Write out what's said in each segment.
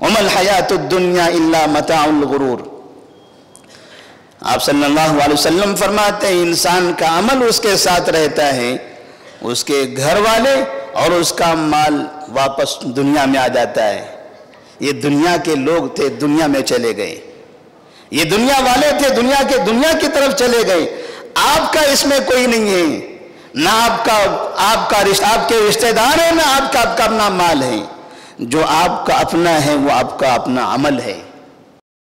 وَمَا الْحَيَاةُ الدُّنْيَا إِلَّا مَتَاعُ الْغُرُورِ۔ آپ صلی اللہ علیہ وسلم فرماتے ہیں انسان کا عمل اس کے ساتھ رہتا ہے، اس کے گھر والے اور اس کا مال واپس دنیا میں آ جاتا ہے۔ یہ دنیا کے لوگ تھے، دنیا میں چلے گئے، یہ دنیا والے تھے، دنیا کی طرف چلے گئے۔ آپ کا اس میں کوئی نہیں ہے، نہ آپ کے رشتہ دار ہیں، نہ آپ کا اپنا مال ہے۔ جو آپ کا اپنا ہے وہ آپ کا اپنا عمل ہے۔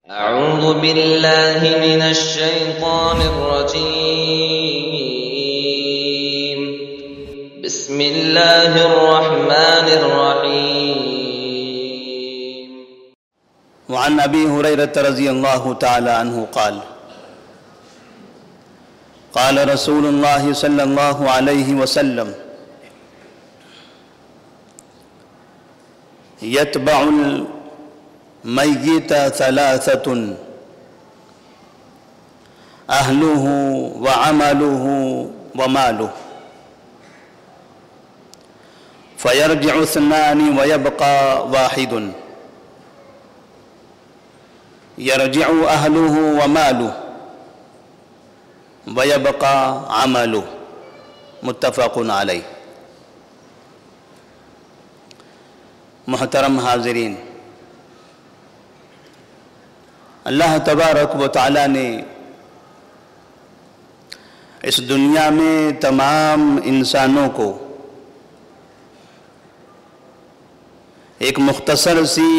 اعوذ باللہ من الشیطان الرجیم، بسم اللہ الرحمن الرحیم۔ وعن ابی ہریرہ رضی اللہ تعالی عنہ قال قال رسول اللہ صلی اللہ علیہ وسلم یتبع المیت ثلاثۃ اہلہ وعملہ ومالہ فیرجع اثنان ویبقى واحد یرجع اہلہ ومالہ وَيَبْقَى عَمَلُهُ متفق علیہ۔ محترم حاضرین، اللہ تبارک و تعالی نے اس دنیا میں تمام انسانوں کو ایک مختصر سی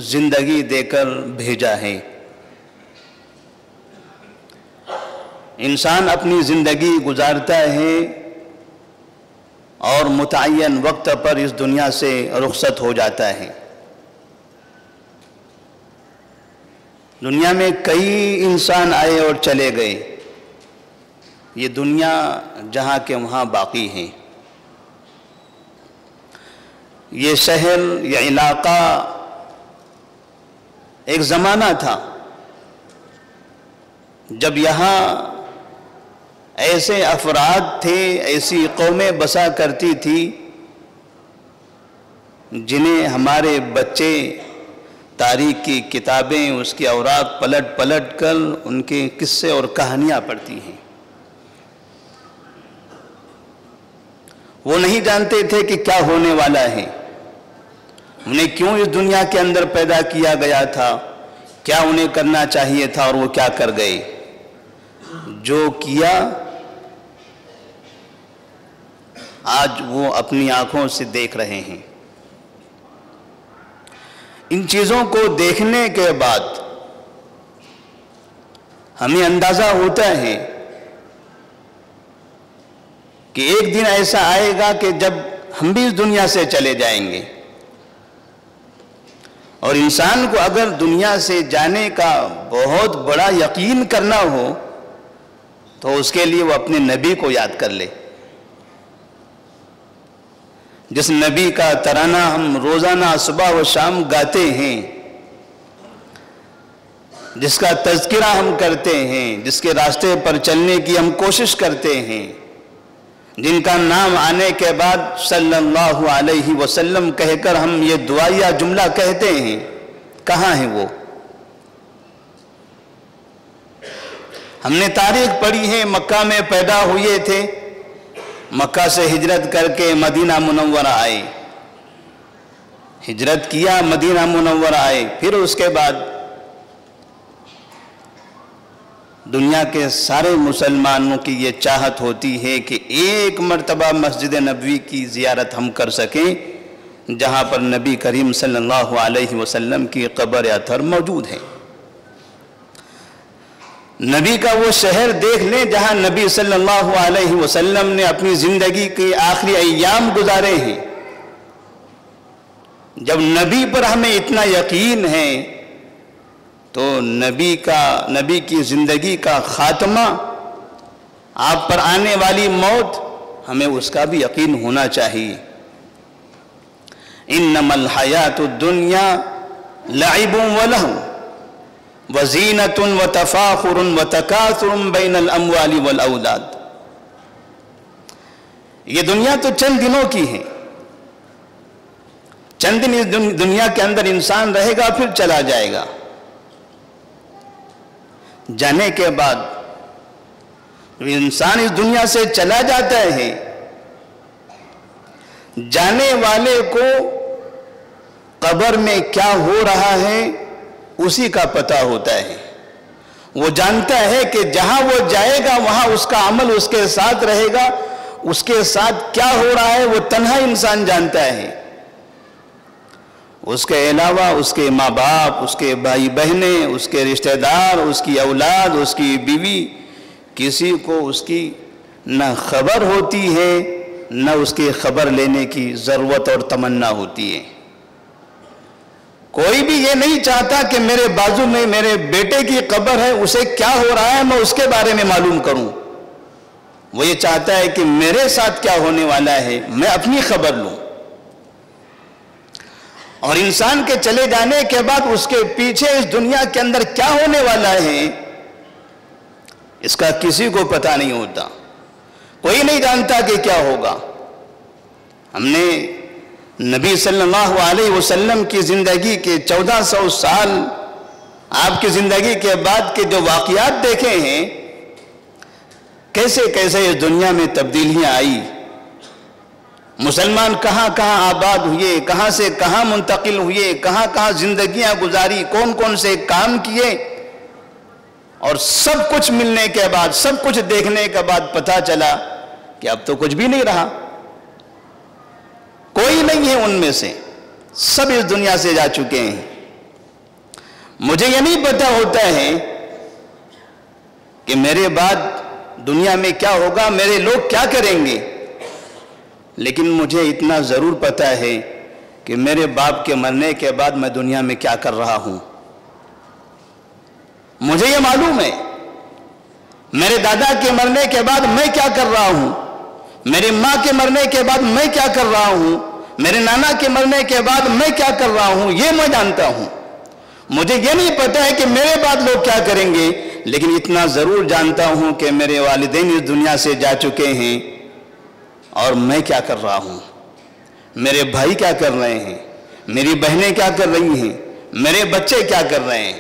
زندگی دے کر بھیجا ہے۔ انسان اپنی زندگی گزارتا ہے اور متعین وقت پر اس دنیا سے رخصت ہو جاتا ہے۔ دنیا میں کئی انسان آئے اور چلے گئے، یہ دنیا جہاں کے وہاں باقی ہیں۔ یہ شہر، یہ علاقہ ایک زمانہ تھا جب یہاں ایسے افراد تھے، ایسی قومیں بسا کرتی تھی جنہیں ہمارے بچے تاریخ کی کتابیں، اس کی اوراق پلٹ پلٹ کر ان کے قصے اور کہانیاں پڑھتی ہیں۔ وہ نہیں جانتے تھے کہ کیا ہونے والا ہے، انہیں کیوں اس دنیا کے اندر پیدا کیا گیا تھا، کیا انہیں کرنا چاہیے تھا اور وہ کیا کر گئے۔ جو کیا آج وہ اپنی آنکھوں سے دیکھ رہے ہیں۔ ان چیزوں کو دیکھنے کے بعد ہمیں اندازہ ہوتا ہے کہ ایک دن ایسا آئے گا کہ جب ہم بھی اس دنیا سے چلے جائیں گے، اور انسان کو اگر دنیا سے جانے کا بہت بڑا یقین کرنا ہو تو اس کے لیے وہ اپنے نبی کو یاد کر لے، جس نبی کا ترانہ ہم روزانہ صبح و شام گاتے ہیں، جس کا تذکرہ ہم کرتے ہیں، جس کے راستے پر چلنے کی ہم کوشش کرتے ہیں، جن کا نام آنے کے بعد صلی اللہ علیہ وسلم کہہ کر ہم یہ دعائیہ جملہ کہتے ہیں، کہاں ہیں وہ؟ ہم نے تاریخ پڑھی ہے، مکہ میں پیدا ہوئے تھے، مکہ سے ہجرت کر کے مدینہ منورہ آئے، ہجرت کیا، مدینہ منورہ آئے، پھر اس کے بعد دنیا کے سارے مسلمانوں کی یہ چاہت ہوتی ہے کہ ایک مرتبہ مسجد نبوی کی زیارت ہم کر سکیں، جہاں پر نبی کریم صلی اللہ علیہ وسلم کی قبر اطہر موجود ہے۔ نبی کا وہ شہر دیکھ لیں جہاں نبی صلی اللہ علیہ وسلم نے اپنی زندگی کے آخری ایام گزارے ہیں۔ جب نبی پر ہمیں اتنا یقین ہے تو نبی کی زندگی کا خاتمہ، آپ پر آنے والی موت، ہمیں اس کا بھی یقین ہونا چاہیے۔ انما الحیات الدنیا لعب ولہو وزینۃ وتفاخر وتکاثر بین الاموال والاولاد۔ یہ دنیا تو چند دنوں کی ہے، چند دن اس دنیا کے اندر انسان رہے گا پھر چلا جائے گا. جانے کے بعد انسان اس دنیا سے چلا جاتا ہے، جانے والے کو قبر میں کیا ہو رہا ہے اسی کا پتہ ہوتا ہے. وہ جانتا ہے کہ جہاں وہ جائے گا وہاں اس کا عمل اس کے ساتھ رہے گا، اس کے ساتھ کیا ہو رہا ہے وہ تنہا انسان جانتا ہے. اس کے علاوہ اس کے ماں باپ، اس کے بھائی بہنیں، اس کے رشتہ دار، اس کی اولاد، اس کی بیوی، کسی کو اس کی نہ خبر ہوتی ہے نہ اس کی خبر لینے کی ضرورت اور تمنا ہوتی ہے. کوئی بھی یہ نہیں چاہتا کہ میرے بازو میں میرے بیٹے کی قبر ہے، اسے کیا ہو رہا ہے میں اس کے بارے میں معلوم کروں. وہ یہ چاہتا ہے کہ میرے ساتھ کیا ہونے والا ہے میں اپنی خبر لوں. اور انسان کے چلے جانے کے بعد اس کے پیچھے اس دنیا کے اندر کیا ہونے والا ہے اس کا کسی کو پتہ نہیں ہوتا. کوئی نہیں جانتا کہ کیا ہوگا. ہم نے نبی صلی اللہ علیہ وسلم کی زندگی کے 1400 سال آپ کی زندگی کے بعد کے جو واقعات دیکھے ہیں، کیسے کیسے اس دنیا میں تبدیلیاں آئی. مسلمان کہاں کہاں آباد ہوئے، کہاں سے کہاں منتقل ہوئے، کہاں کہاں زندگیاں گزاری، کون کون سے کام کیے، اور سب کچھ ملنے کے بعد، سب کچھ دیکھنے کے بعد پتہ چلا کہ اب تو کچھ بھی نہیں رہا. کوئی نہیں ہے ان میں سے، سب اس دنیا سے جا چکے ہیں. مجھے یہ نہیں پتہ ہوتا ہے کہ میرے بعد دنیا میں کیا ہوگا، میرے لوگ کیا کریں گے، لیکن مجھے اتنا ضرور پتہ ہے کہ میرے باپ کے مرنے کے بعد میں دنیا میں کیا کر رہا ہوں. مجھے یہ معلوم ہے میرے دادا کے مرنے کے بعد میں کیا کر رہا ہوں، میری ماں کے مرنے کے بعد میں کیا کر رہا ہوں، میرے نانا کے مرنے کے بعد میں کیا کر رہا ہوں، یہ میں جانتا ہوں. مجھے یہ نہیں پتا ہے کہ میرے بعد لوگ کیا کریں گے، لیکن اتنا ضرور جانتا ہوں کہ میرے والدین اس دنیا سے جا چکے ہیں اور میں کیا کر رہا ہوں، میرے بھائی کیا کر رہے ہیں، میری بہنیں کیا کر رہی ہیں، میرے بچے کیا کر رہے ہیں.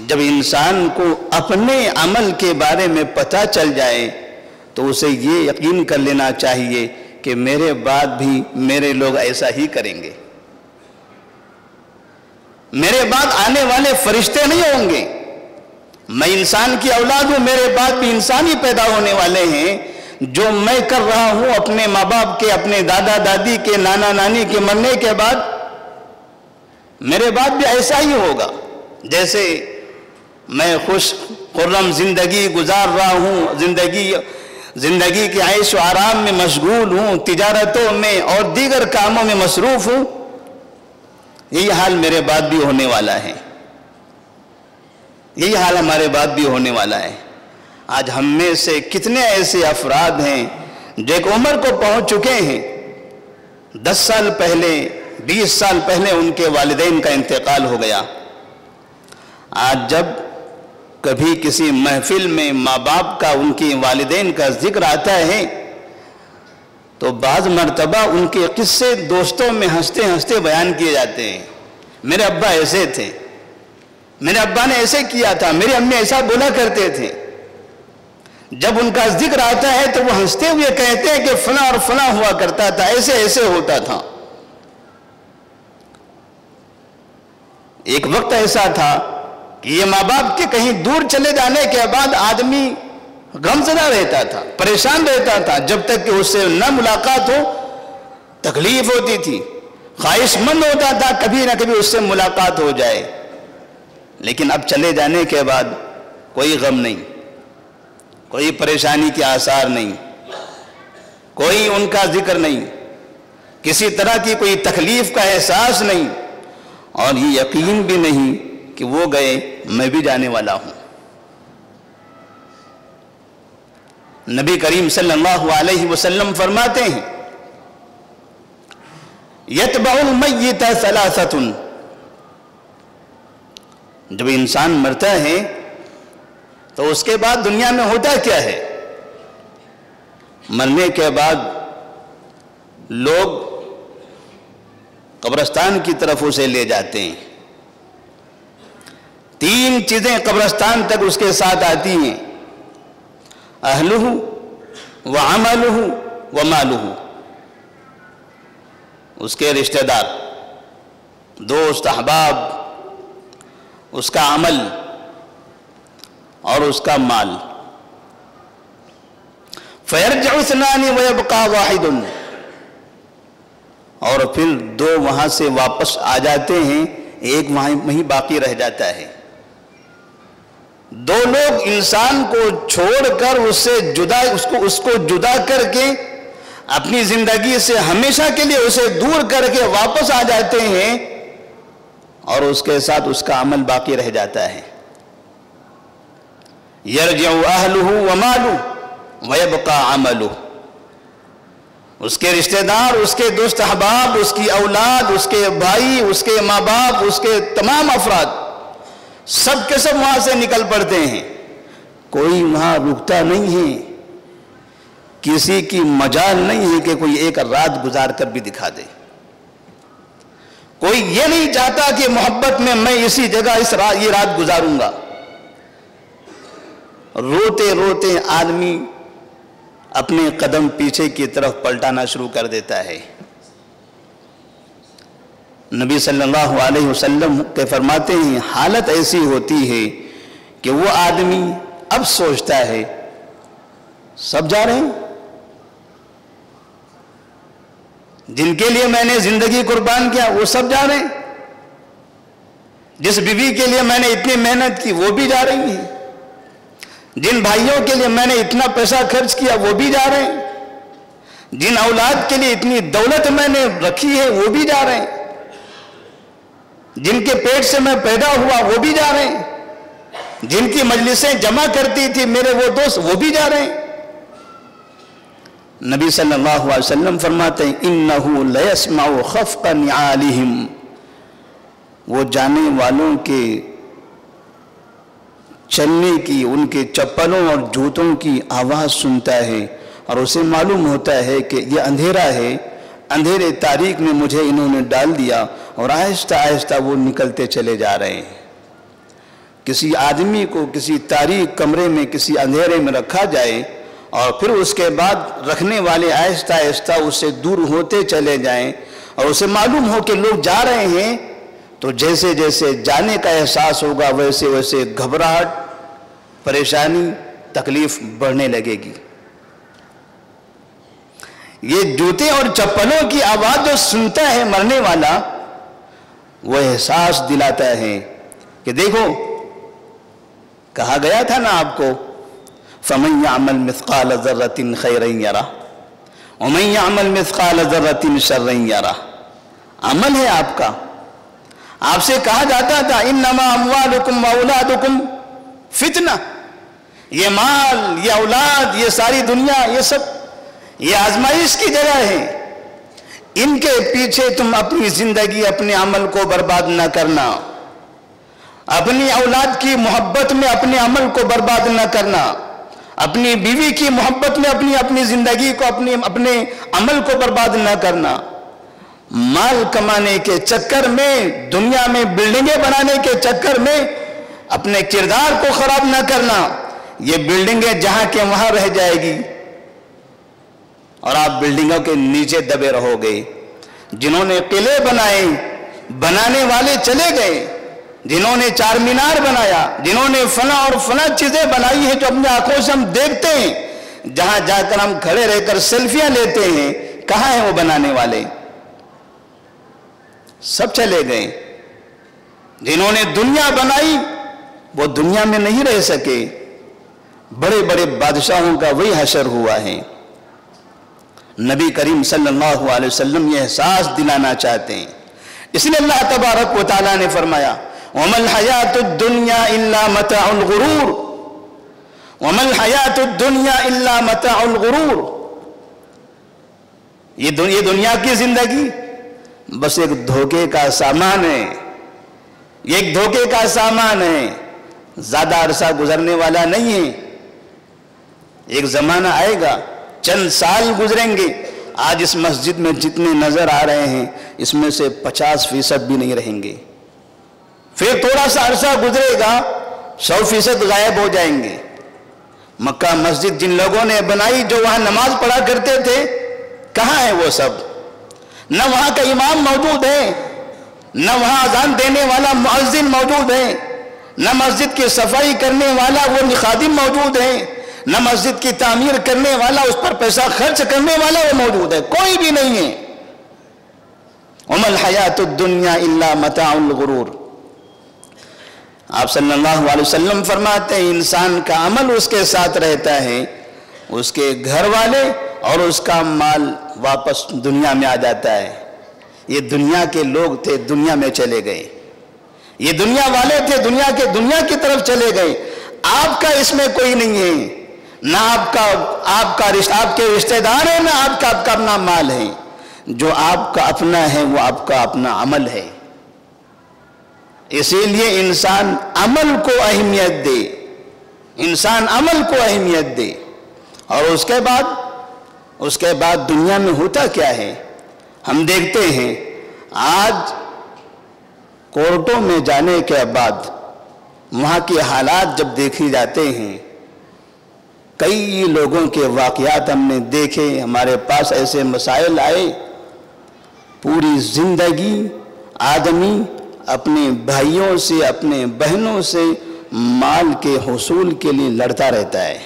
جب انسان کو اپنے عمل کے بارے میں پتہ چل جائے تو اسے یہ یقین کر لینا چاہیے کہ میرے بعد بھی میرے لوگ ایسا ہی کریں گے. میرے بعد آنے والے فرشتے نہیں ہوں گے. میں انسان کی اولاد ہوں، میرے بعد بھی انسان ہی پیدا ہونے والے ہیں. جو میں کر رہا ہوں اپنے ماں باپ کے، اپنے دادا دادی کے، نانا نانی کے مرنے کے بعد میرے بعد بھی ایسا ہی ہوگا. جیسے میں خوش خرم زندگی گزار رہا ہوں، زندگی کے عیش و آرام میں مشغول ہوں، تجارتوں میں اور دیگر کاموں میں مصروف ہوں، یہی حال میرے بعد بھی ہونے والا ہے. یہی حال ہمارے بعد بھی ہونے والا ہے. آج ہم میں سے کتنے ایسے افراد ہیں جو ایک عمر کو پہنچ چکے ہیں، 10 سال پہلے 20 سال پہلے ان کے والدین کا انتقال ہو گیا. آج جب کبھی کسی محفل میں ماں باپ کا، ان کی والدین کا ذکر آتا ہے تو بعض مرتبہ ان کے قصے دوستوں میں ہنستے ہنستے بیان کیے جاتے ہیں. میرے ابا ایسے تھے، میرے ابا نے ایسے کیا تھا، میری امی ایسا بولا کرتے تھے. جب ان کا ذکر آتا ہے تو وہ ہنستے ہوئے کہتے ہیں کہ فلاں اور فلاں ہوا کرتا تھا، ایسے ایسے ہوتا تھا. ایک وقت ایسا تھا کہ یہ ماں باپ کے کہیں دور چلے جانے کے بعد آدمی غمزدہ رہتا تھا، پریشان رہتا تھا. جب تک کہ اس سے نہ ملاقات ہو تکلیف ہوتی تھی، خواہش مند ہوتا تھا کبھی نہ کبھی اس سے ملاقات ہو جائے. لیکن اب چلے جانے کے بعد کوئی غم نہیں، کوئی پریشانی کے آثار نہیں، کوئی ان کا ذکر نہیں، کسی طرح کی کوئی تکلیف کا احساس نہیں، اور یہ یقین بھی نہیں کہ وہ گئے میں بھی جانے والا ہوں. نبی کریم صلی اللہ علیہ وسلم فرماتے ہیں یتبع المیت ثلاثۃ. جب انسان مرتا ہے تو اس کے بعد دنیا میں ہوتا کیا ہے؟ مرنے کے بعد لوگ قبرستان کی طرف اسے لے جاتے ہیں. 3 چیزیں قبرستان تک اس کے ساتھ آتی ہیں: اہلہ وعملہ ومالہ. اس کے رشتہ دار، دوست، احباب، اس کا عمل اور اس کا مال. فَيَرْجِعُ اثْنَانِ وَيَبْقَى وَاحِدٌ. اور پھر 2 وہاں سے واپس آ جاتے ہیں، ایک وہیں باقی رہ جاتا ہے. 2 لوگ انسان کو چھوڑ کر اس کو جدا کر کے اپنی زندگی سے ہمیشہ کے لیے اسے دور کر کے واپس آ جاتے ہیں، اور اس کے ساتھ اس کا عمل باقی رہ جاتا ہے. یرجع اہلہ ومالہ ویبقى عملہ. اس کے رشتہ دار، اس کے دوست احباب، اس کی اولاد، اس کے بھائی، اس کے ماں باپ، اس کے تمام افراد سب کے سب وہاں سے نکل پڑتے ہیں. کوئی وہاں رکتا نہیں ہے، کسی کی مجال نہیں ہے کہ کوئی ایک رات گزار کر بھی دکھا دے. کوئی یہ نہیں چاہتا کہ محبت میں اسی جگہ یہ رات گزاروں گا. روتے روتے آدمی اپنے قدم پیچھے کی طرف پلٹانا شروع کر دیتا ہے. نبی صلی اللہ علیہ وسلم کے فرماتے ہیں حالت ایسی ہوتی ہے کہ وہ آدمی اب سوچتا ہے سب جا رہے ہیں، جن کے لیے میں نے زندگی قربان کیا وہ سب جا رہے ہیں، جس بیوی کے لیے میں نے اتنی محنت کی وہ بھی جا رہی ہیں، جن بھائیوں کے لیے میں نے اتنا پیسہ خرچ کیا وہ بھی جا رہے ہیں، جن اولاد کے لیے اتنی دولت میں نے رکھی ہے وہ بھی جا رہے ہیں، جن کے پیٹ سے میں پیدا ہوا وہ بھی جا رہے ہیں، جن کی مجلسیں جمع کرتی تھی میرے وہ دوست وہ بھی جا رہے ہیں. نبی صلی اللہ علیہ وسلم فرماتے ہیں اِنَّهُ لَيَسْمَعُ خَفْقَ نِعَالِهِمْ. وہ جانے والوں کے چلنے کی، ان کے چپلوں اور جوتوں کی آواز سنتا ہے، اور اسے معلوم ہوتا ہے کہ یہ اندھیرا ہے، اندھیرے تاریک میں مجھے انہوں نے ڈال دیا، اور آہستہ آہستہ وہ نکلتے چلے جا رہے ہیں. کسی آدمی کو کسی تاریک کمرے میں کسی اندھیرے میں رکھا جائے اور پھر اس کے بعد رکھنے والے آہستہ آہستہ اس سے دور ہوتے چلے جائیں اور اسے معلوم ہو کہ لوگ جا رہے ہیں، تو جیسے جیسے جانے کا احساس ہوگا ویسے ویسے گھبراہٹ، پریشانی، تکلیف بڑھنے لگے گی. یہ جوتے اور چپلوں کی آواز جو سنتا ہے مرنے والا، وہ احساس دلاتا ہے کہ دیکھو کہا گیا تھا نا آپ کو فَمَنْ يَعْمَلْ مِثْقَالَ ذَرَّةٍ خَيْرًا يَرَهُ وَمَنْ يَعْمَلْ مِثْقَالَ ذَرَّةٍ شَرًّا يَرَهُ. عمل ہے آپ کا. آپ سے کہا جاتا تھا اِنَّمَا أَمْوَالُكُمْ وَأَوْلَادُكُمْ فِتْنَةٌ. یہ مال، یہ اولاد، یہ ساری دنیا، یہ سب یہ آزمائش کی جگہ ہے. ان کے پیچھے تم اپنی زندگی، اپنے عمل کو برباد نہ کرنا، اپنی اولاد کی محبت میں اپنے عمل کو برباد نہ کرنا، اپنی بیوی کی محبت میں اپنی زندگی کو، اپنے عمل کو برباد نہ کرنا. مال کمانے کے چکر میں، دنیا میں بلڈنگیں بنانے کے چکر میں اپنے کردار کو خراب نہ کرنا. یہ بلڈنگیں جہاں کے وہاں رہ جائے گی اور آپ بلڈنگوں کے نیچے دبے رہو گے. جنہوں نے قلعے بنائے، بنانے والے چلے گئے. جنہوں نے 4 مینار بنایا، جنہوں نے فلاں اور فلاں چیزیں بنائی ہیں جو اپنی آنکھوں سے ہم دیکھتے ہیں، جہاں جا کر ہم کھڑے رہ کر سیلفیاں لیتے ہیں، کہاں ہیں وہ بنانے والے؟ سب چلے گئے. جنہوں نے دنیا بنائی وہ دنیا میں نہیں رہ سکے. بڑے بڑے بادشاہوں کا وہی حشر ہوا ہے. نبی کریم صلی اللہ علیہ وسلم یہ احساس دلانا چاہتے ہیں. اس لیے اللہ تبارک و تعالیٰ نے فرمایا وَمَا الْحَيَاةُ الدُّنْيَا إِلَّا مَتَاعُ الْغُرُورِ وَمَا الْحَيَاةُ الدُّنْيَا إِلَّا مَتَاعُ الْغُرُورِ. یہ دنیا کی زندگی بس ایک دھوکے کا سامان ہے. یہ ایک دھوکے کا سامان ہے، زیادہ عرصہ گزرنے والا نہیں ہے. ایک زمانہ آئے گا، چند سال گزریں گے، آج اس مسجد میں جتنے نظر آ رہے ہیں اس میں سے 50% بھی نہیں رہیں گے. پھر تھوڑا سا عرصہ گزرے گا 100% غائب ہو جائیں گے. مکہ مسجد جن لوگوں نے بنائی جو وہاں نماز پڑھا کرتے تھے کہاں ہیں وہ سب؟ نہ وہاں کا امام موجود ہے، نہ وہاں اذان دینے والا مؤذن موجود ہے، نہ مسجد کی صفائی کرنے والا وہ خادم موجود ہے، نہ مسجد کی تعمیر کرنے والا اس پر پیسہ خرچ کرنے والا وہ موجود ہے، کوئی بھی نہیں ہے. وَمَا الْحَيَاةُ الدُّنْيَا إِلَّا مَتَاعُ الْغُرُورِ. آپ صلی اللہ علیہ وسلم فرماتے ہیں انسان کا عمل اس کے ساتھ رہتا ہے، اس کے گھر والے اور اس کا مال واپس دنیا میں آ جاتا ہے. یہ دنیا کے لوگ تھے، دنیا میں چلے گئے. یہ دنیا والے تھے، دنیا کی طرف چلے گئے. آپ کا اس میں کوئی نہیں ہے، نہ آپ کے رشتہ دار ہیں، نہ آپ کا اپنا مال ہے. جو آپ کا اپنا ہے وہ آپ کا اپنا عمل ہے. اسی لیے انسان عمل کو اہمیت دے، انسان عمل کو اہمیت دے. اور اس کے بعد دنیا میں ہوتا کیا ہے ہم دیکھتے ہیں. آج کورٹوں میں جانے کے بعد وہاں کے حالات جب دیکھے جاتے ہیں، کئی لوگوں کے واقعات ہم نے دیکھے، ہمارے پاس ایسے مسائل آئے. پوری زندگی آدمی اپنے بھائیوں سے اپنے بہنوں سے مال کے حصول کے لیے لڑتا رہتا ہے.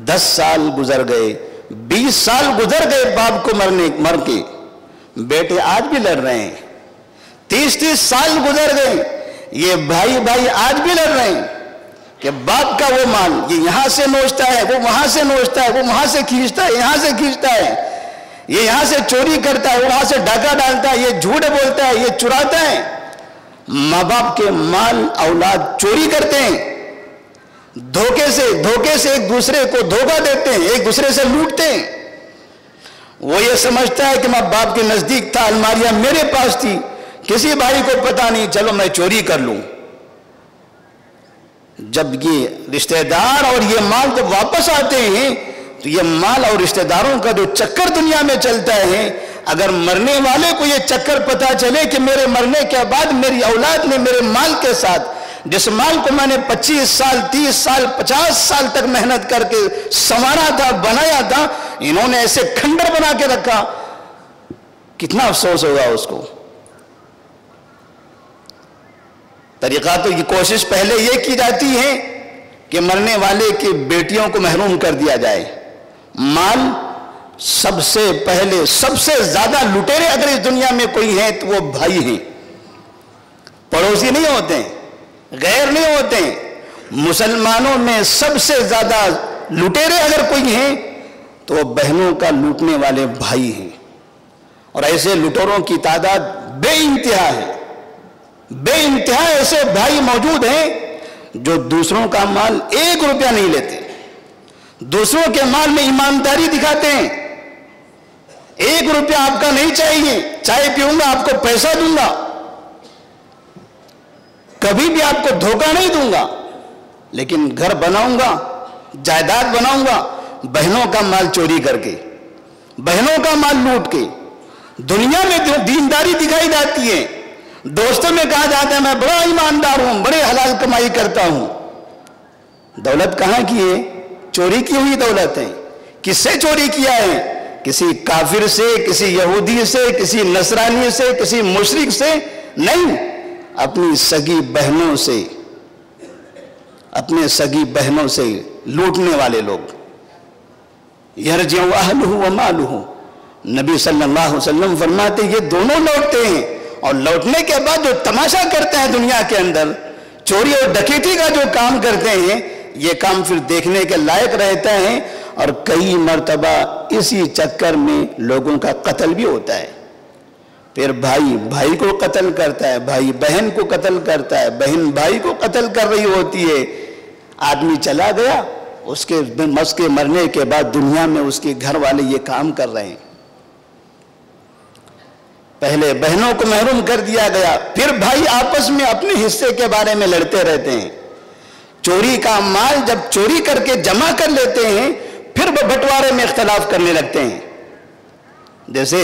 10 سال گزر گئے، 20 سال گزر گئے باپ کو مر کے، بیٹے آج بھی لڑ رہے ہیں. 30 سال گزر گئے، یہ بھائی آج بھی لڑ رہے ہیں کہ باپ کا وہ مال یہ یہاں سے نوچتا ہے، وہ وہاں سے نوچتا ہے، وہ وہاں سے کھینچتا ہے، یہاں سے کھینچتا ہے، یہ یہاں سے چوری کرتا ہے، وہ وہاں سے ڈاکہ ڈالتا ہے، یہ جھوٹ بولتا ہے، یہ چراتا ہے. ماں باپ کے مال اولاد چوری کرتے ہیں، دھوکے سے ایک دوسرے کو دھوکہ دیتے ہیں، ایک دوسرے سے لوٹتے ہیں. وہ یہ سمجھتا ہے کہ ماں باپ کے نزدیک تھا، الماریاں میرے پاس تھی، کسی بھائی کو پتا نہیں، چلو میں چوری کر لوں. جب یہ رشتہ دار اور یہ مال جب واپس آتے ہیں تو یہ مال اور رشتہ داروں کا جو چکر دنیا میں چلتا ہے، اگر مرنے والے کو یہ چکر پتا چلے کہ میرے مرنے کے بعد میری اولاد نے میرے مال کے ساتھ جس مال کو میں نے 25 سال 30 سال 50 سال تک محنت کر کے سنوارا تھا، بنایا تھا، انہوں نے ایسے کھنڈر بنا کے رکھا، کتنا افسوس ہوگا اس کو. طریقہ تو یہ کوشش پہلے یہ کی جاتی ہے کہ مرنے والے کی بیٹیوں کو محروم کر دیا جائے. مال سب سے پہلے سب سے زیادہ لٹیرے اگر اس دنیا میں کوئی ہیں تو وہ بھائی ہیں، پڑوسی نہیں ہوتے ہیں، غیر نہیں ہوتے ہیں. مسلمانوں میں سب سے زیادہ لٹیرے اگر کوئی ہیں تو وہ بہنوں کا لوٹنے والے بھائی ہیں. اور ایسے لٹوروں کی تعداد بے انتہا ہے. بے انتہا ایسے بھائی موجود ہیں جو دوسروں کا مال 1 روپیہ نہیں لیتے، دوسروں کے مال میں ایمانداری دکھاتے ہیں. 1 روپیہ آپ کا نہیں چاہیے، چائے پیوں گا آپ کو پیسہ دوں گا، کبھی بھی آپ کو دھوکہ نہیں دوں گا، لیکن گھر بناؤں گا، جائیداد بناؤں گا بہنوں کا مال چوری کر کے، بہنوں کا مال لوٹ کے. دنیا میں دینداری دکھائی جاتی ہے، دوستوں میں کہا جاتا ہے میں بڑا ایماندار ہوں، بڑے حلال کمائی کرتا ہوں. دولت کہاں کی ہے؟ چوری کی ہوئی دولت ہے. کس سے چوری کیا ہے؟ کسی کافر سے، کسی یہودی سے، کسی نصرانی سے، کسی مشرک سے نہیں، اپنی سگی بہنوں سے، اپنے سگی بہنوں سے لوٹنے والے لوگ. یرجع اہلہ ومالہ، نبی صلی اللہ علیہ وسلم فرماتے یہ دونوں لوٹتے ہیں، اور لوٹنے کے بعد جو تماشا کرتے ہیں دنیا کے اندر، چوری اور ڈکیتی کا جو کام کرتے ہیں، یہ کام پھر دیکھنے کے لائق رہتا ہے. اور کئی مرتبہ اسی چکر میں لوگوں کا قتل بھی ہوتا ہے. پھر بھائی کو قتل کرتا ہے، بھائی بہن کو قتل کرتا ہے، بہن بھائی کو قتل کر رہی ہوتی ہے. آدمی چلا گیا، اس کے مرنے کے بعد دنیا میں اس کے گھر والے یہ کام کر رہے ہیں. پہلے بہنوں کو محروم کر دیا گیا، پھر بھائی آپس میں اپنے حصے کے بارے میں لڑتے رہتے ہیں. چوری کا مال جب چوری کر کے جمع کر لیتے ہیں، پھر وہ بٹوارے میں اختلاف کرنے لگتے ہیں. جیسے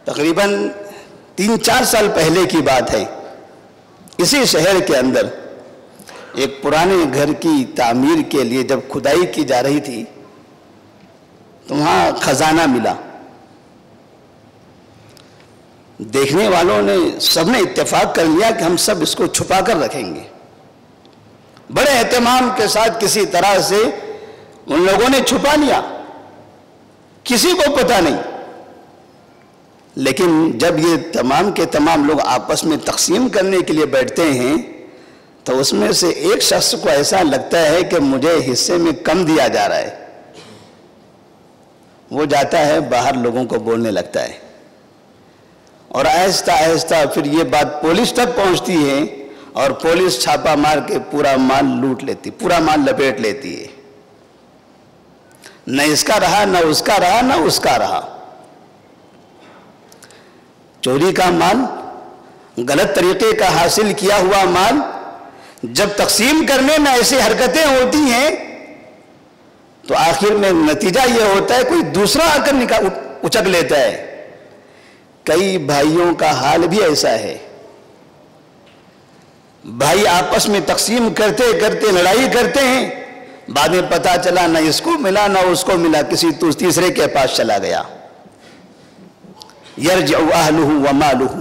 تقریباً 3-4 سال پہلے کی بات ہے، اسی شہر کے اندر ایک پرانے گھر کی تعمیر کے لیے جب کھدائی کی جا رہی تھی تو وہاں خزانہ ملا. دیکھنے والوں نے سب نے اتفاق کر لیا کہ ہم سب اس کو چھپا کر رکھیں گے. بڑے اہتمام کے ساتھ کسی طرح سے ان لوگوں نے چھپا لیا، کسی کو پتہ نہیں. لیکن جب یہ تمام کے تمام لوگ آپس میں تقسیم کرنے کے لیے بیٹھتے ہیں تو اس میں سے ایک شخص کو ایسا لگتا ہے کہ مجھے حصے میں کم دیا جا رہا ہے. وہ جاتا ہے باہر لوگوں کو بولنے لگتا ہے، اور آہستہ آہستہ پھر یہ بات پولیس تک پہنچتی ہے اور پولیس چھاپا مار کے پورا مال لوٹ لیتی، پورا مال لپیٹ لیتی ہے. نہ اس کا رہا، نہ اس کا رہا، نہ اس کا رہا. چوری کا مال، غلط طریقے کا حاصل کیا ہوا مال جب تقسیم کرنے میں ایسی حرکتیں ہوتی ہیں تو آخر میں نتیجہ یہ ہوتا ہے کوئی دوسرا آ کر اچک لیتا ہے. کئی بھائیوں کا حال بھی ایسا ہے، بھائی آپس میں تقسیم کرتے کرتے لڑائی کرتے ہیں، بعد میں پتا چلا نہ اس کو ملا نہ اس کو ملا، کسی تیسرے کے پاس چلا گیا. یرجع اہلہ ومالہ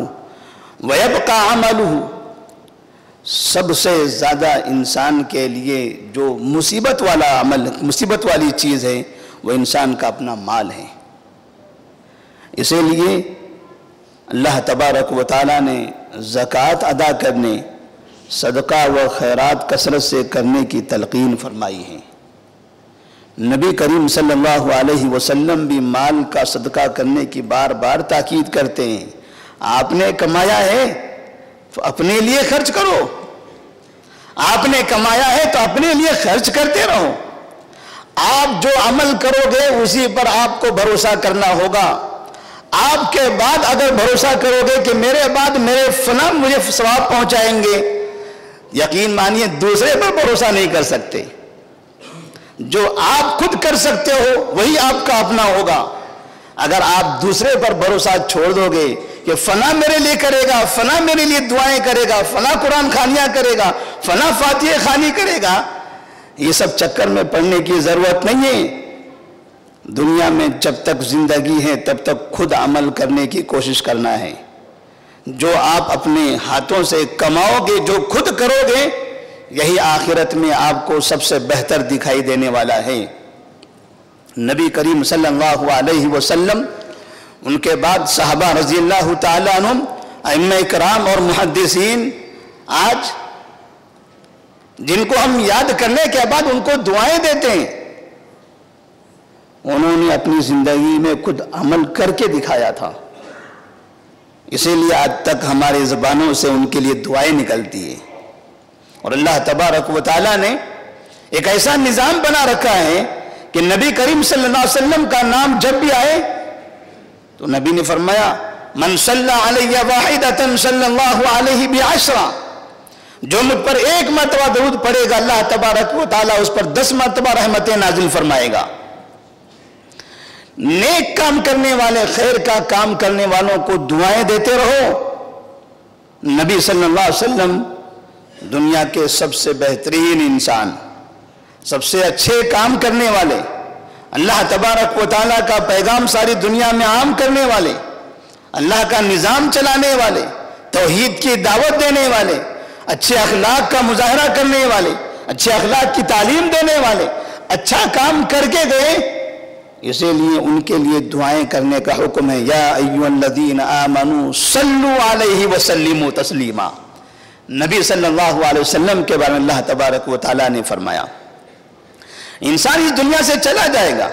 ویبقى عملہ. سب سے زیادہ انسان کے لیے جو مصیبت والا عمل، مصیبت والی چیز ہے وہ انسان کا اپنا مال ہے. اسی لیے اللہ تبارک و تعالیٰ نے زکوٰۃ ادا کرنے، صدقہ و خیرات کثرت سے کرنے کی تلقین فرمائی ہے. نبی کریم صلی اللہ علیہ وسلم بھی مال کا صدقہ کرنے کی بار بار تاکید کرتے ہیں. آپ نے کمایا ہے تو اپنے لیے خرچ کرو، آپ نے کمایا ہے تو اپنے لیے خرچ کرتے رہو. آپ جو عمل کرو گے اسی پر آپ کو بھروسہ کرنا ہوگا. آپ کے بعد اگر بھروسہ کرو گے کہ میرے بعد میرے فلاں مجھے ثواب پہنچائیں گے، یقین مانیے دوسرے پر بھروسہ نہیں کر سکتے. جو آپ خود کر سکتے ہو وہی آپ کا اپنا ہوگا. اگر آپ دوسرے پر بھروسہ چھوڑ دو گے کہ فلاں میرے لیے کرے گا، فلاں میرے لیے دعائیں کرے گا، فلاں قرآن خوانیاں کرے گا، فلاں فاتحہ خوانی کرے گا، یہ سب چکر میں پڑنے کی ضرورت نہیں ہے. دنیا میں جب تک زندگی ہے تب تک خود عمل کرنے کی کوشش کرنا ہے. جو آپ اپنے ہاتھوں سے کماؤ گے، جو خود کرو گے، یہی آخرت میں آپ کو سب سے بہتر دکھائی دینے والا ہے. نبی کریم صلی اللہ علیہ وسلم، ان کے بعد صحابہ رضی اللہ تعالیٰ عنہم، ائمہ کرام اور محدثین، آج جن کو ہم یاد کرنے کے بعد ان کو دعائیں دیتے ہیں، انہوں نے اپنی زندگی میں خود عمل کر کے دکھایا تھا. اسی لیے آج تک ہماری زبانوں سے ان کے لیے دعائیں نکلتی ہیں. اور اللہ تبارک و تعالیٰ نے ایک ایسا نظام بنا رکھا ہے کہ نبی کریم صلی اللہ علیہ وسلم کا نام جب بھی آئے تو نبی نے فرمایا من صلی علیہ واحدۃ صلی اللہ علیہ بعشرہ. جو مجھ پر ایک مرتبہ درود پڑھے گا اللہ تبارک و تعالیٰ اس پر 10 مرتبہ رحمتیں نازل فرمائے گا. نیک کام کرنے والے، خیر کا کام کرنے والوں کو دعائیں دیتے رہو. نبی صلی اللہ علیہ وسلم دنیا کے سب سے بہترین انسان، سب سے اچھے کام کرنے والے، اللہ تبارک و تعالیٰ کا پیغام ساری دنیا میں عام کرنے والے، اللہ کا نظام چلانے والے، توحید کی دعوت دینے والے، اچھے اخلاق کا مظاہرہ کرنے والے، اچھے اخلاق کی تعلیم دینے والے، اچھا کام کر کے گئے. اسی لیے ان کے لیے دعائیں کرنے کا حکم ہے. یا ایھا الذین آمنوا صلوا علیہ وسلموا تسلیما. نبی صلی اللہ علیہ وسلم کے بارے میں اللہ تبارک و تعالیٰ نے فرمایا انسان اس دنیا سے چلا جائے گا.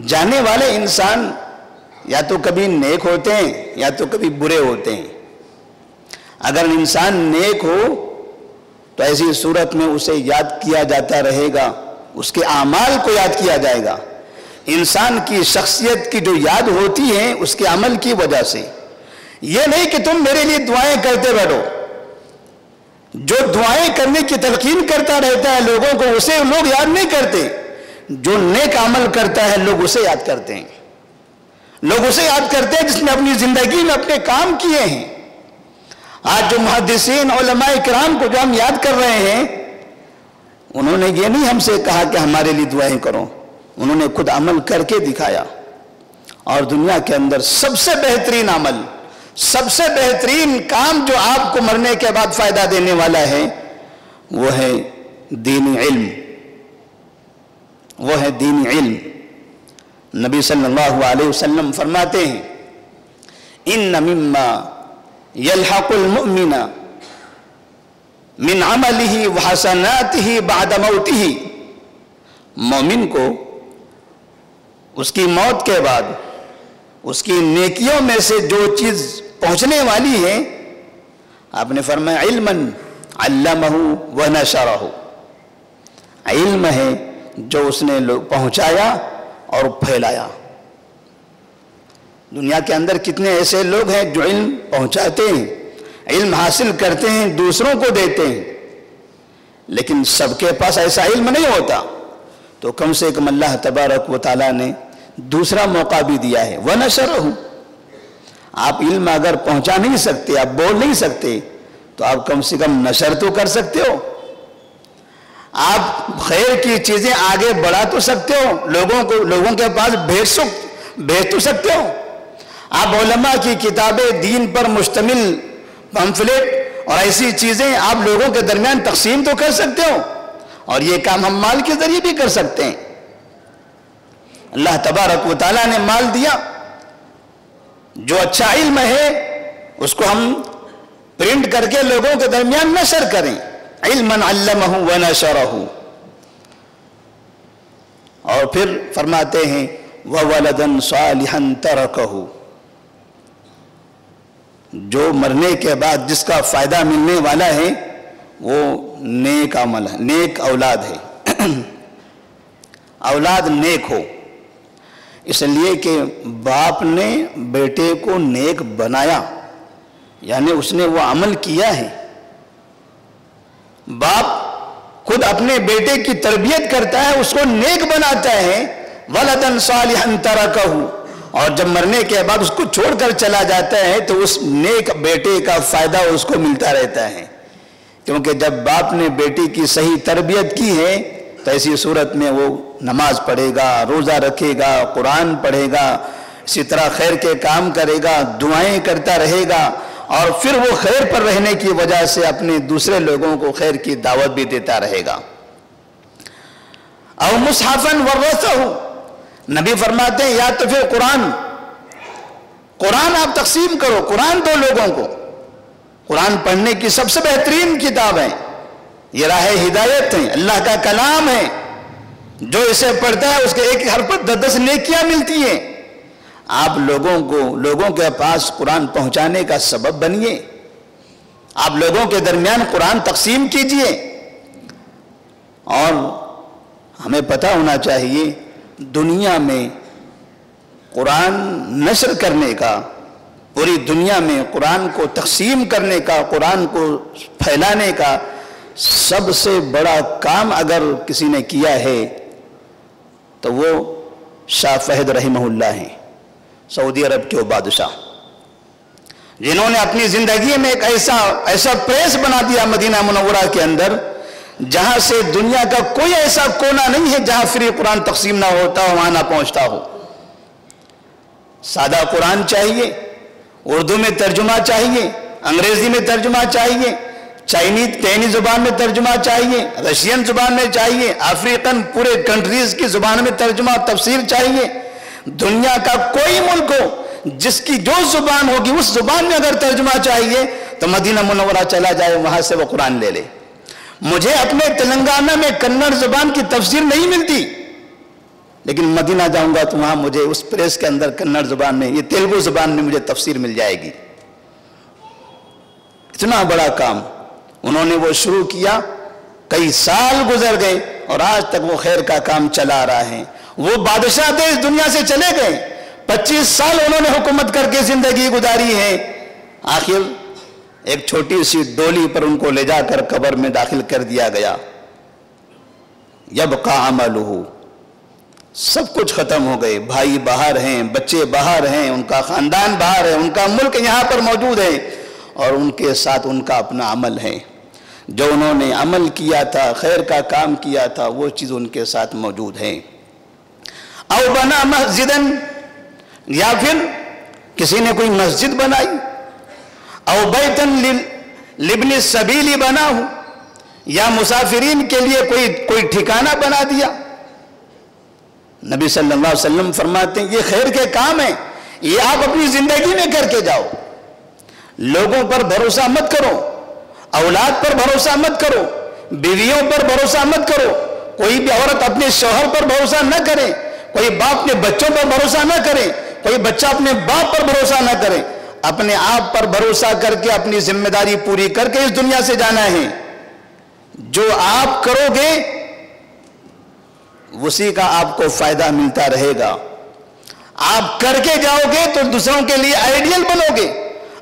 جانے والے انسان یا تو کبھی نیک ہوتے ہیں یا تو کبھی برے ہوتے ہیں. اگر انسان نیک ہو تو ایسی صورت میں اسے یاد کیا جاتا رہے گا، اس کے اعمال کو یاد کیا جائے گا. انسان کی شخصیت کی جو یاد ہوتی ہے اس کے عمل کی وجہ سے. یہ نہیں کہ تم میرے لیے دعائیں کرتے بیٹھو. جو دعائیں کرنے کی تلقین کرتا رہتا ہے لوگوں کو، اسے لوگ یاد نہیں کرتے. جو نیک عمل کرتا ہے لوگ اسے یاد کرتے ہیں. لوگ اسے یاد کرتے ہیں جس نے اپنی زندگی میں اپنے کام کیے ہیں. آج جو محدثین علماء کرام کو جو ہم یاد کر رہے ہیں، انہوں نے یہ نہیں ہم سے کہا کہ ہمارے لیے دعائیں کرو، انہوں نے خود عمل کر کے دکھایا. اور دنیا کے اندر سب سے بہترین عمل، سب سے بہترین کام جو آپ کو مرنے کے بعد فائدہ دینے والا ہے، وہ ہے دینی علم. وہ ہے دینی علم. نبی صلی اللہ علیہ وسلم فرماتے ہیں ان مما یلحق المؤمن من عمله وحسناته بعد موته، مومن کو اس کی موت کے بعد اس کی نیکیوں میں سے جو چیز پہنچنے والی ہے، آپ نے فرمایا علما علمہ ونشرہ، علم ہے جو اس نے پہنچایا اور پھیلایا. دنیا کے اندر کتنے ایسے لوگ ہیں جو علم پہنچاتے ہیں، علم حاصل کرتے ہیں، دوسروں کو دیتے ہیں، لیکن سب کے پاس ایسا علم نہیں ہوتا. تو کم سے کم اللہ تبارک و تعالیٰ نے دوسرا موقع بھی دیا ہے. وَنَشَرَهُ، آپ علم اگر پہنچا نہیں سکتے، آپ بول نہیں سکتے، تو آپ کم سے کم نشر تو کر سکتے ہو. آپ خیر کی چیزیں آگے بڑھا تو سکتے ہو، لوگوں کے پاس بھیج تو سکتے ہو. آپ علماء کی کتابیں، دین پر مشتمل پمفلیٹ اور ایسی چیزیں آپ لوگوں کے درمیان تقسیم تو کر سکتے ہو، اور یہ کام ہم مال کے ذریعے بھی کر سکتے ہیں. اللہ تبارک و تعالیٰ نے مال دیا، جو اچھا علم ہے اس کو ہم پرنٹ کر کے لوگوں کے درمیان نشر کریں. علما علمہ ونشرہ. اور پھر فرماتے ہیں وَوَلَدًا صَالِحًا تَرَكَهُ، جو مرنے کے بعد جس کا فائدہ ملنے والا ہے وہ نیک عمل ہے، نیک اولاد ہے. اولاد نیک ہو، اس لیے کہ باپ نے بیٹے کو نیک بنایا، یعنی اس نے وہ عمل کیا ہے. باپ خود اپنے بیٹے کی تربیت کرتا ہے، اس کو نیک بناتا ہے. وَلَدًا صَالِحًا تَرَكَهُ، اور جب مرنے کے بعد اس کو چھوڑ کر چلا جاتا ہے تو اس نیک بیٹے کا فائدہ اس کو ملتا رہتا ہے. کیونکہ جب باپ نے بیٹی کی صحیح تربیت کی ہے تو ایسی صورت میں وہ نماز پڑھے گا، روزہ رکھے گا، قرآن پڑھے گا، اسی طرح خیر کے کام کرے گا، دعائیں کرتا رہے گا، اور پھر وہ خیر پر رہنے کی وجہ سے اپنے دوسرے لوگوں کو خیر کی دعوت بھی دیتا رہے گا. او مصحفا ورثہ، نبی فرماتے ہیں یا تو پھر قرآن آپ تقسیم کرو، قرآن دو لوگوں کو. قرآن پڑھنے کی سب سے بہترین کتاب ہے، یہ راہ ہدایت ہے، اللہ کا کلام ہے. جو اسے پڑھتا ہے اس کے ایک حرف پر 10 نیکیاں ملتی ہیں. آپ لوگوں کے پاس قرآن پہنچانے کا سبب بنیے، آپ لوگوں کے درمیان قرآن تقسیم کیجئے. اور ہمیں پتہ ہونا چاہیے دنیا میں قرآن نشر کرنے کا، پوری دنیا میں قرآن کو تقسیم کرنے کا، قرآن کو پھیلانے کا سب سے بڑا کام اگر کسی نے کیا ہے تو وہ شاہ فہد رحمہ اللہ ہیں، سعودی عرب کے بادشاہ، جنہوں نے اپنی زندگی میں ایک ایسا پریس بنا دیا مدینہ منورہ کے اندر، جہاں سے دنیا کا کوئی ایسا کونا نہیں ہے جہاں فری قرآن تقسیم نہ ہوتا ہو، وہاں نہ پہنچتا ہو. سادہ قرآن چاہیے، اردو میں ترجمہ چاہیے، انگریزی میں ترجمہ چاہیے، چائنی زبان میں ترجمہ چاہیے، رشین زبان میں چاہیے، افریقن پورے کنٹریز کی زبان میں ترجمہ تفسیر چاہیے. دنیا کا کوئی ملک ہو جس کی جو زبان ہوگی اس زبان میں اگر ترجمہ چاہیے تو مدینہ منورہ چلا جائے، وہاں سے وہ قرآن لے لے. مجھے اپنے تلنگانہ میں کنڑ زبان کی تفسیر نہیں ملتی، لیکن مدینہ جاؤں گا تو وہاں مجھے اس پریس کے اندر کنڑ زبان میں، یہ تیلگو زبان میں مجھے تفسیر مل جائے گی. اتنا بڑا کام انہوں نے وہ شروع کیا، کئی سال گزر گئے اور آج تک وہ خیر کا کام چلا رہا ہے. وہ بادشاہ تھے، اس دنیا سے چلے گئے، 25 سال انہوں نے حکومت کر کے زندگی گزاری ہے. آخر ایک چھوٹی سی ڈولی پر ان کو لے جا کر قبر میں داخل کر دیا گیا. یبقى عملہ، سب کچھ ختم ہو گئے. بھائی باہر ہیں، بچے باہر ہیں، ان کا خاندان باہر ہے، ان کا ملک یہاں پر موجود ہے، اور ان کے ساتھ ان کا اپنا عمل ہے. جو انہوں نے عمل کیا تھا، خیر کا کام کیا تھا، وہ چیز ان کے ساتھ موجود ہے. او بنا مسجدن، یا پھر کسی نے کوئی مسجد بنائی. او بیتن لابن السبیل بنا ہو، یا مسافرین کے لیے کوئی ٹھکانہ بنا دیا. نبی صلی اللہ علیہ وسلم فرماتے ہیں یہ خیر کے کام ہیں، یہ آپ اپنی زندگی میں کر کے جاؤ. لوگوں پر بھروسہ مت کرو، اولاد پر بھروسہ مت کرو، بیویوں پر بھروسہ مت کرو. کوئی بھی عورت اپنے شوہر پر بھروسہ نہ کرے، کوئی باپ اپنے بچوں پر بھروسہ نہ کرے، کوئی بچہ اپنے باپ پر بھروسہ نہ کرے. اپنے آپ پر بھروسہ کر کے اپنی ذمہ داری پوری کر کے اس دنیا سے جانا ہے. جو آپ کرو گے اسی کا آپ کو فائدہ ملتا رہے گا. آپ کر کے جاؤ گے تو دوسروں کے لیے آئیڈیل بنو گے،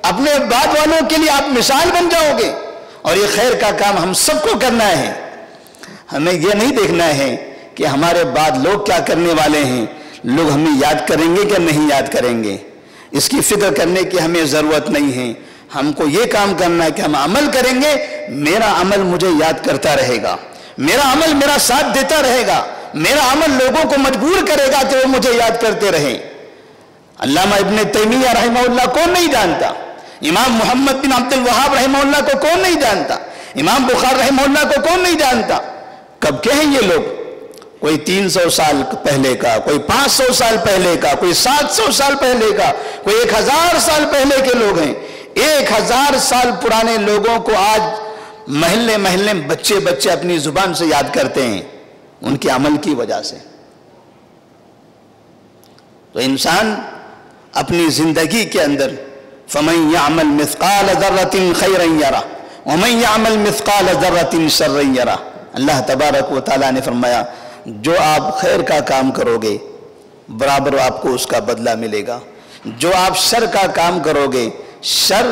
اپنے بعد والوں کے لیے آپ مثال بن جاؤ گے. اور یہ خیر کا کام ہم سب کو کرنا ہے. ہمیں یہ نہیں دیکھنا ہے کہ ہمارے بعد لوگ کیا کرنے والے ہیں، لوگ ہمیں یاد کریں گے کہ نہیں یاد کریں گے، اس کی فکر کرنے کی ہمیں ضرورت نہیں ہے. ہم کو یہ کام کرنا ہے کہ ہم عمل کریں گے، میرا عمل مجھے یاد کرتا رہے گا، میرا عمل میرا ساتھ دیتا رہے گا، میرا عمل لوگوں کو مجبور کرے گا کہ وہ مجھے یاد کرتے رہیں. علامہ ابن تیمیہ رحمہ اللہ کون نہیں جانتا، امام محمد بن عبد الوہاب رحمہ اللہ کو کون نہیں جانتا، امام بخاری رحمہ اللہ کو کون نہیں جانتا. کب کے ہیں یہ لوگ؟ کوئی 300 سال پہلے کا، کوئی 500 سال پہلے کا، کوئی 700 سال پہلے کا، کوئی 1000 سال پہلے کے لوگ ہیں. 1000 سال پرانے لوگوں کو آج محلے محلے بچے بچے اپنی زبان سے یاد کرتے ہیں، ان کے عمل کی وجہ سے. تو انسان اپنی زندگی کے اندر فَمَنْ يَعْمَلْ مِثْقَالَ ذَرَّةٍ خَيْرًا يَرَهُ وَمَنْ يَعْمَلْ مِثْقَالَ ذَرَّةٍ شَرًّا يَرَهُ. اللہ تبارک و تعالیٰ نے فرمایا جو آپ خیر کا کام کرو گے برابر آپ کو اس کا بدلہ ملے گا. جو آپ شر کا کام کرو گے، شر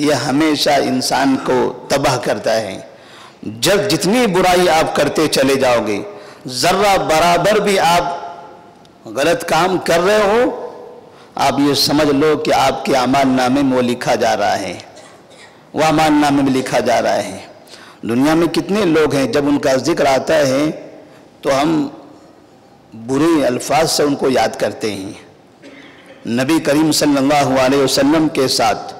یہ ہمیشہ انسان کو تباہ کرتا ہے. جب جتنی برائی آپ کرتے چلے جاؤ گے، ذرہ برابر بھی آپ غلط کام کر رہے ہو، آپ یہ سمجھ لو کہ آپ کے اعمال نامے میں وہ لکھا جا رہا ہے، وہ اعمال نامے میں لکھا جا رہا ہے. دنیا میں کتنے لوگ ہیں جب ان کا ذکر آتا ہے تو ہم برے الفاظ سے ان کو یاد کرتے ہیں. نبی کریم صلی اللہ علیہ وسلم کے ساتھ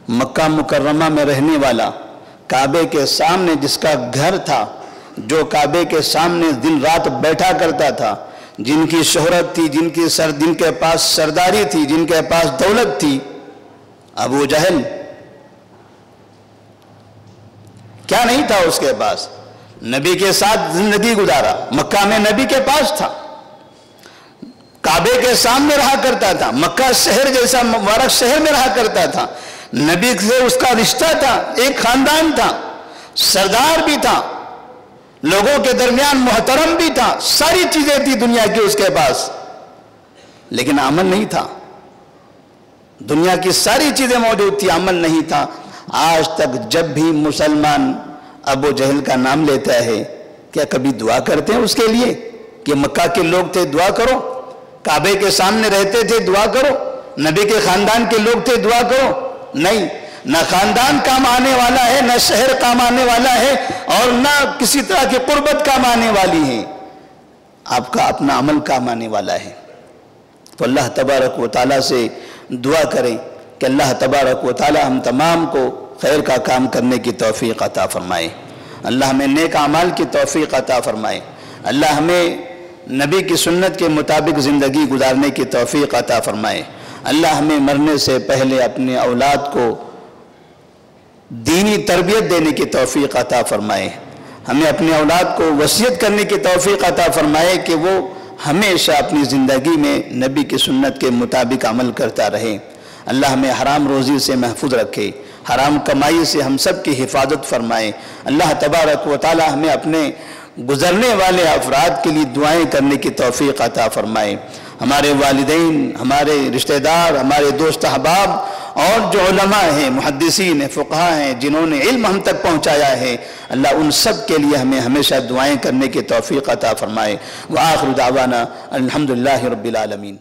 مکہ مکرمہ میں رہنے والا، کعبے کے سامنے جس کا گھر تھا، جو کعبے کے سامنے دن رات بیٹھا کرتا تھا، جن کی شہرت تھی، جن کے پاس سرداری تھی، جن کے پاس دولت تھی، ابو جہل کیا نہیں تھا اس کے پاس. نبی کے ساتھ زندگی گزارا، مکہ میں نبی کے پاس تھا، کعبے کے سامنے رہا کرتا تھا، مکہ شہر جیسا مبارک شہر میں رہا کرتا تھا، نبی سے اس کا رشتہ تھا، ایک خاندان تھا، سردار بھی تھا، لوگوں کے درمیان محترم بھی تھا، ساری چیزیں تھی دنیا کی اس کے پاس، لیکن عمل نہیں تھا. دنیا کی ساری چیزیں موجود تھی، عمل نہیں تھا. آج تک جب بھی مسلمان ابو جہل کا نام لیتا ہے، کیا کبھی دعا کرتے ہیں اس کے لیے کہ مکہ کے لوگ تھے دعا کرو، کعبے کے سامنے رہتے تھے دعا کرو، نبی کے خاندان کے لوگ تھے دعا کرو؟ نہیں. نہ خاندان کام آنے والا ہے، نہ شہر کام آنے والا ہے، اور نہ کسی طرح کی قربت کام آنے والی ہے. آپ کا اپنا عمل کام آنے والا ہے. تو اللہ تبارک و تعالیٰ سے دعا کریں کہ اللہ تبارک و تعالیٰ ہم تمام کو خیر کا کام کرنے کی توفیق عطا فرمائے. اللہ ہمیں نیک اعمال کی توفیق عطا فرمائے. اللہ ہمیں نبی کی سنت کے مطابق زندگی گزارنے کی توفیق عطا فرمائے. اللہ ہمیں مرنے سے پہلے اپنے اولاد کو دینی تربیت دینے کی توفیق عطا فرمائے. ہمیں اپنے اولاد کو وصیت کرنے کی توفیق عطا فرمائے کہ وہ ہمیشہ اپنی زندگی میں نبی کی سنت کے مطابق عمل کرتا رہے. اللہ ہمیں حرام روزی سے محفوظ رکھے، حرام کمائی سے ہم سب کی حفاظت فرمائے. اللہ تبارک و تعالی ہمیں اپنے گزرنے والے افراد کے لیے دعائیں کرنے کی توفیق عطا فرمائے. ہمارے والدین، ہمارے رشتہ دار، ہمارے دوست احباب اور جو علماء ہیں، محدثین ہیں، فقہاء ہیں، جنہوں نے علم ہم تک پہنچایا ہے، اللہ ان سب کے لیے ہمیں ہمیشہ دعائیں کرنے کی توفیق عطا فرمائے۔ وآخر دعوانا الحمدللہ رب العالمین۔